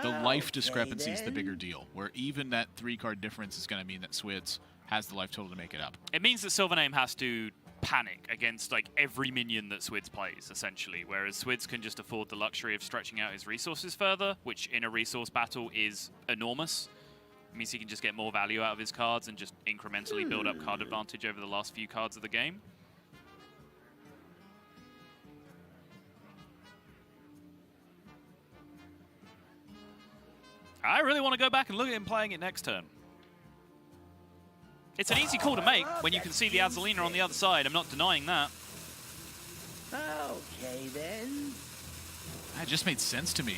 the life discrepancy is the bigger deal, where even that 3-card difference is going to mean that Swidz has the life total to make it up. It means that SliveName has to panic against like every minion that Swidz plays, essentially, whereas Swidz can just afford the luxury of stretching out his resources further, which in a resource battle is enormous. It means he can just get more value out of his cards and just incrementally build up card advantage over the last few cards of the game. I really want to go back and look at him playing it next turn. It's an easy call to make when you can see the Azalina on the other side. I'm not denying that. Okay, then. That just made sense to me.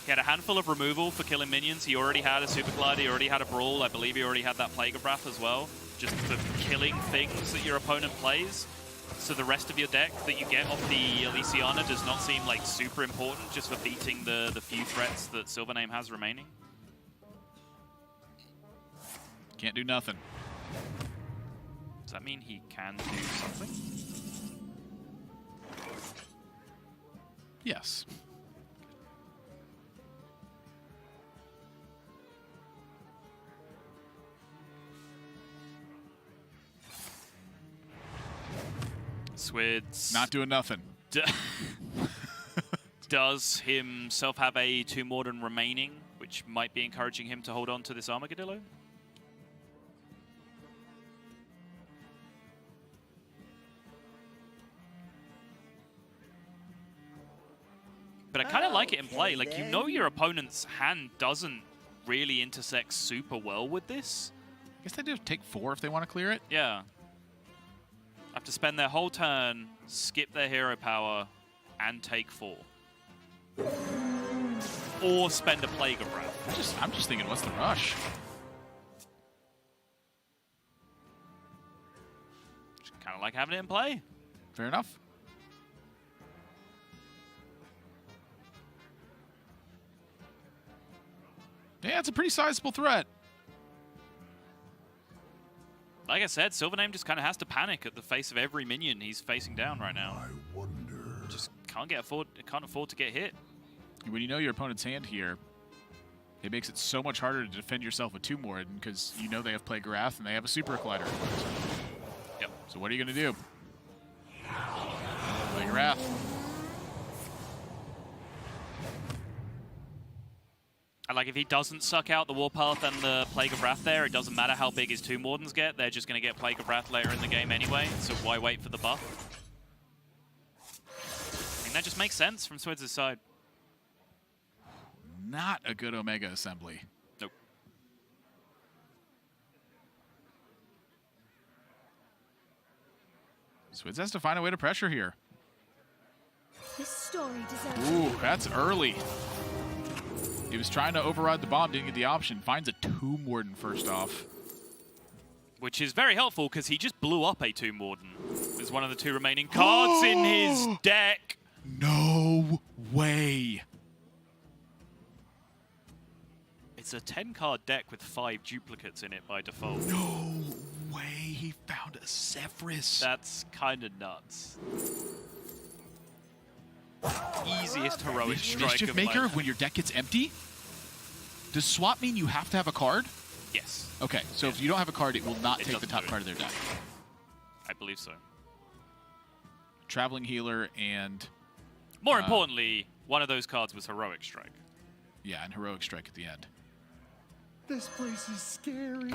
He had a handful of removal for killing minions. He already had a Super Glider, he already had a Brawl. I believe he already had that Plague of Wrath as well. Just for killing things that your opponent plays. So the rest of your deck that you get off the Elysiana does not seem like super important just for beating the few threats that SliveName has remaining. Can't do nothing. Does that mean he can do something? Yes. Swidz Not doing nothing. Does himself have a 2 Morden remaining, which might be encouraging him to hold on to this Armadillo? But I kind of like it in play. Like, you know your opponent's hand doesn't really intersect super well with this. I guess they do take 4 if they want to clear it. Yeah. Have to spend their whole turn, skip their hero power, and take 4. Or spend a Plague of Wrath. I'm just thinking, what's the rush? Just kind of like having it in play. Fair enough. Yeah, it's a pretty sizable threat. Like I said, SliveName just kind of has to panic at the face of every minion he's facing down right now. I wonder. Just can't afford to get hit. When you know your opponent's hand here, it makes it so much harder to defend yourself with 2 Morden because you know they have Plague of Wrath and they have a Super Collider. Yep. So what are you going to do? Plague of Wrath. And like, if he doesn't suck out the Warpath and the Plague of Wrath there, it doesn't matter how big his 2 Mordens get. They're just going to get Plague of Wrath later in the game anyway, so why wait for the buff? I think that just makes sense from Swidz' side. Not a good Omega assembly. Nope. Swidz has to find a way to pressure here. This story deserves. Ooh, that's early. He was trying to override the bomb, didn't get the option. Finds a 2 Morden first off. Which is very helpful because he just blew up a 2 Morden. There's one of the 2 remaining cards in his deck. No way. It's a 10-card deck with 5 duplicates in it by default. No way. He found a Zephrys. That's kind of nuts. Easiest heroic strike Mischief of Maker, my... when your deck gets empty? Does swap mean you have to have a card? Yes. Okay, so if you don't have a card, it will not It take the doesn't top do it. card of their deck. I believe so. Traveling Healer and... More importantly, one of those cards was Heroic Strike. Yeah, and Heroic Strike at the end. This place is scary.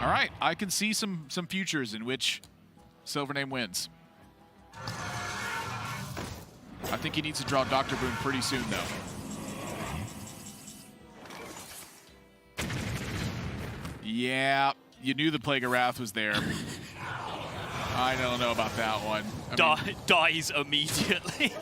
All right, I can see some futures in which SliveName wins. I think he needs to draw Dr. Boom pretty soon, though. Yeah, you knew the Plague of Wrath was there. I don't know about that one. Dies immediately.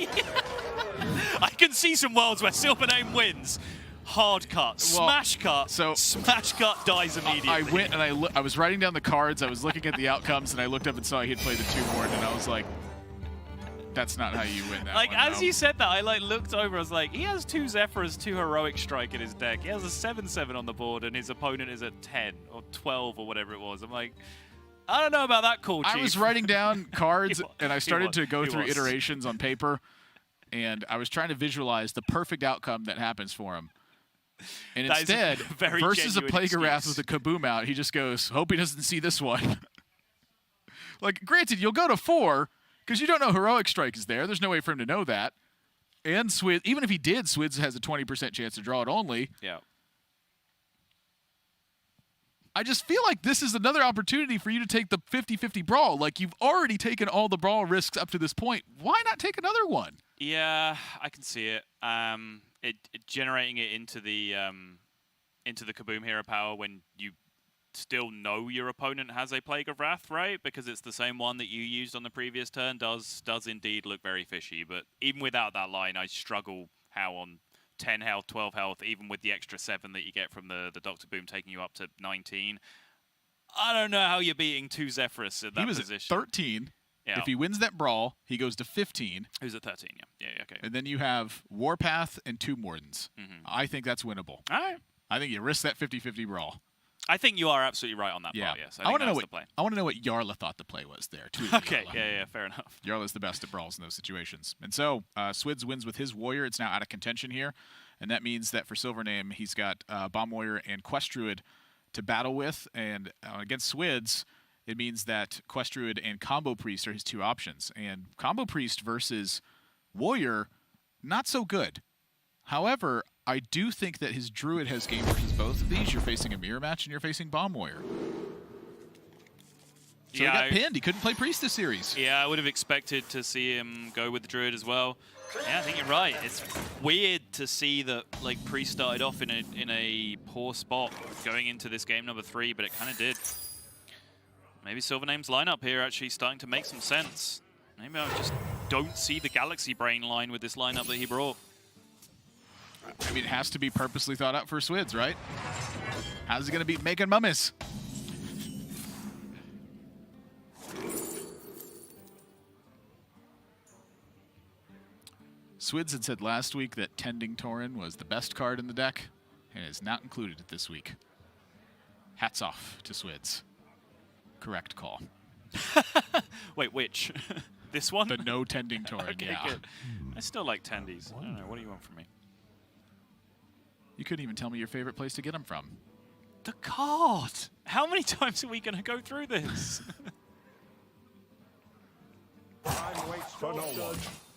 I can see some worlds where SliveName wins. Hard cut, smash cut, smash cut, dies immediately. I went and I was writing down the cards, I was looking at the outcomes, and I looked up and saw he had played the 2 Morden, and I was like, That's not how you win that Like, one, as though. you said that, I like looked over, I was like, he has 2 Zephyrs, 2 Heroic Strike in his deck. He has a 7/7 on the board, and his opponent is at 10 or 12 or whatever it was. I'm like, I don't know about that call, Chief. I was writing down cards, and I started to go He through was. iterations on paper, and I was trying to visualize the perfect outcome that happens for him. And That is a instead, very versus a genuine Plague of Wrath excuse. with a Kaboom out, he just goes, hope he doesn't see this one. Like, granted, you'll go to 4, because you don't know Heroic Strike is there. There's no way for him to know that. And Swidz, even if he did, Swidz has a 20% chance to draw it only. Yeah. I just feel like this is another opportunity for you to take the 50-50 brawl. Like, you've already taken all the brawl risks up to this point. Why not take another one? Yeah, I can see it. Generating it into the Kaboom Hero Power when you still know your opponent has a Plague of Wrath, right? Because it's the same one that you used on the previous turn does indeed look very fishy. But even without that line, I struggle how on 10 health, 12 health, even with the extra 7 that you get from the Dr. Boom taking you up to 19. I don't know how you're beating 2 Zephyrus in that He was position. at 13. Yeah. If he wins that brawl, he goes to 15. Who's at 13? Yeah, okay. And then you have Warpath and Tomb Wardens. I think that's winnable. All right. I think you risk that 50-50 brawl. I think you are absolutely right on that part, yes. I want to know the play. I want to know what Yarla thought the play was there. Okay, yeah, fair enough. Yarla's the best at brawls in those situations. And so Swidz wins with his Warrior. It's now out of contention here. And that means that for SliveName, he's got Bomb Warrior and Quest Druid to battle with. And against Swidz, it means that Quest Druid and Combo Priest are his 2 options. And Combo Priest versus Warrior, not so good. However, I do think that his Druid has game versus both of these. You're facing a mirror match, and you're facing Bomb Warrior. So he got pinned. He couldn't play Priest this series. Yeah, I would have expected to see him go with the Druid as well. Yeah, I think you're right. It's weird to see that like Priest started off in a poor spot going into this game number 3, but it kind of did. Maybe SliveName's lineup here actually starting to make some sense. Maybe I just don't see the Galaxy Brain line with this lineup that he brought. I mean, it has to be purposely thought out for Swidz, right? How's he going to beat Making Mummies? Swidz had said last week that Tending Tauren was the best card in the deck, and is not included this week. Hats off to Swidz. Correct call. Wait, which? This one? The no Tending Tauren, Okay, yeah. good. I still like tendies. I don't know. What do you want from me? You couldn't even tell me your favorite place to get them from. The card! How many times are we going to go through this?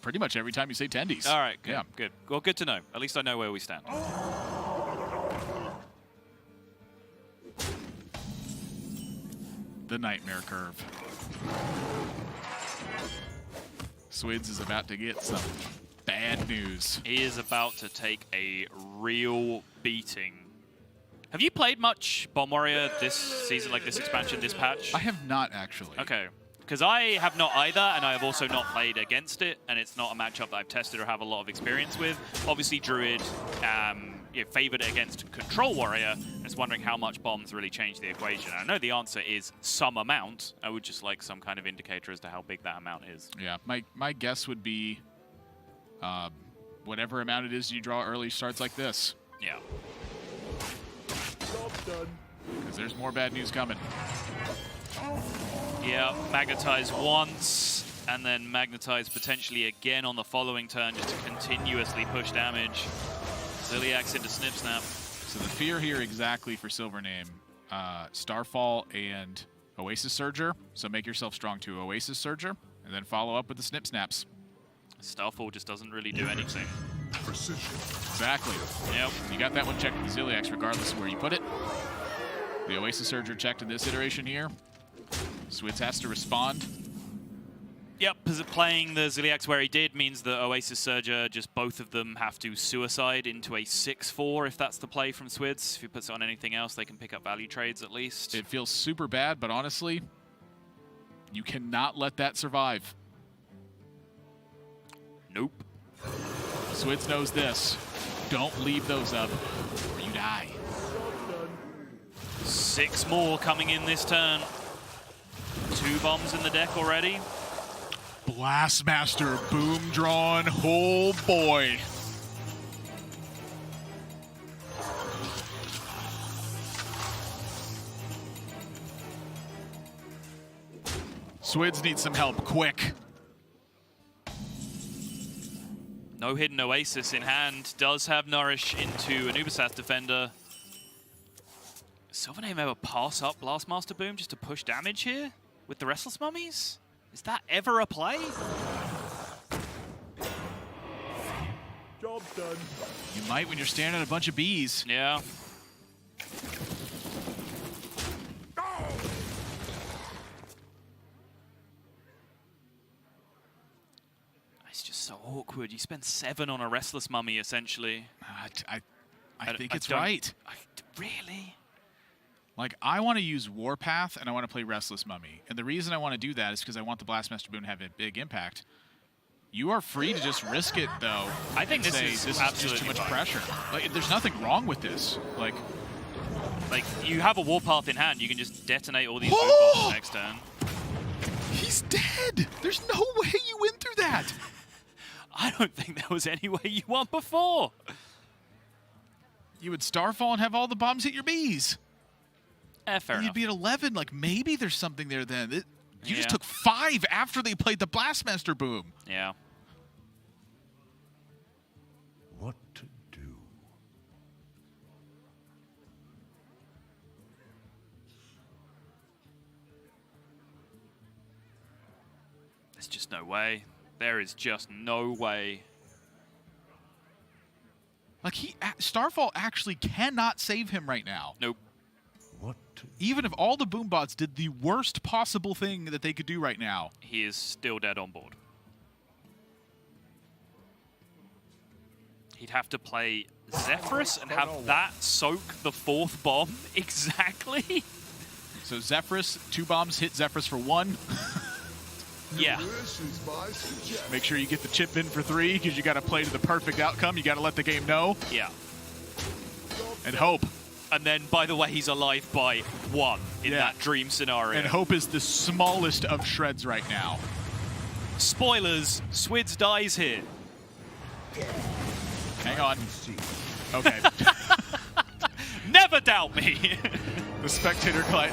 Pretty much every time you say tendies. All right, good, Yeah. good. Well, good to know. At least I know where we stand. The Nightmare Curve. Swidz is about to get some bad news. He is about to take a real beating. Have you played much Bomb Warrior this season, like this expansion, this patch? I have not, actually. Okay. Because I have not either, and I have also not played against it, and it's not a matchup that I've tested or have a lot of experience with. Obviously, Druid favored it against Control Warrior. I was wondering how much bombs really change the equation. I know the answer is some amount. I would just like some kind of indicator as to how big that amount is. Yeah, my guess would be whatever amount it is you draw early starts like this. Yeah. Because there's more bad news coming. Yeah, magnetize once, and then magnetize potentially again on the following turn just to continuously push damage. Ziliax into Snip Snap. So the fear here exactly for SliveName, Starfall and Oasis Surger. So make yourself strong to Oasis Surger, and then follow up with the Snip Snaps. Starfall just doesn't really do anything. Precision. Exactly. Yep. You got that one checked with the Ziliax regardless of where you put it. The Oasis Surger checked in this iteration here. Swidz has to respond. Yep, because playing the Ziliax where he did means the Oasis Surger, just both of them have to suicide into a 6/4 if that's the play from Swidz. If he puts it on anything else, they can pick up value trades at least. It feels super bad, but honestly, you cannot let that survive. Nope. Swidz knows this. Don't leave those up or you die. 6 more coming in this turn. 2 bombs in the deck already. Blastmaster boom drawn. Oh boy. Swidz needs some help quick. No hidden Oasis in hand. Does have Nourish into an Ubersat defender. SliveName ever pass up Blastmaster Boom just to push damage here with the Restless Mummies? Is that ever a play? Job's done. You might when you're standing at a bunch of bees. Yeah. It's just so awkward. You spend 7 on a Restless Mummy, essentially. I think it's right. Really? Like, I want to use Warpath, and I want to play Restless Mummy. And the reason I want to do that is because I want the Blastmaster Boom to have a big impact. You are free to just risk it, though. I think this is just too much pressure. Like, there's nothing wrong with this. Like, you have a Warpath in hand. You can just detonate all these boom bombs next turn. He's dead. There's no way you win through that. I don't think there was any way you won before. You would Starfall and have all the bombs hit your bees. Fair And enough. you'd be at 11. Like, maybe there's something there then. You just Yeah. took 5 after they played the Blastmaster Boom. Yeah. What to do? There's just no way. There is just no way. Like, Starfall actually cannot save him right now. Nope. What to Even if all the boom bots did the worst possible thing that they could do right now. He is still dead on board. He'd have to play Zephyrus and have that soak the 4th bomb exactly. So Zephyrus, 2 bombs hit Zephyrus for 1. Yeah. This is my suggestion. Make sure you get the chip in for 3 because you got to play to the perfect outcome. You got to let the game know Yeah. and hope. And then, by the way, he's alive by 1 in Yeah. that dream scenario. And hope is the smallest of shreds right now. Spoilers, Swidz dies here. Hang on. Okay. Never doubt me. The spectator client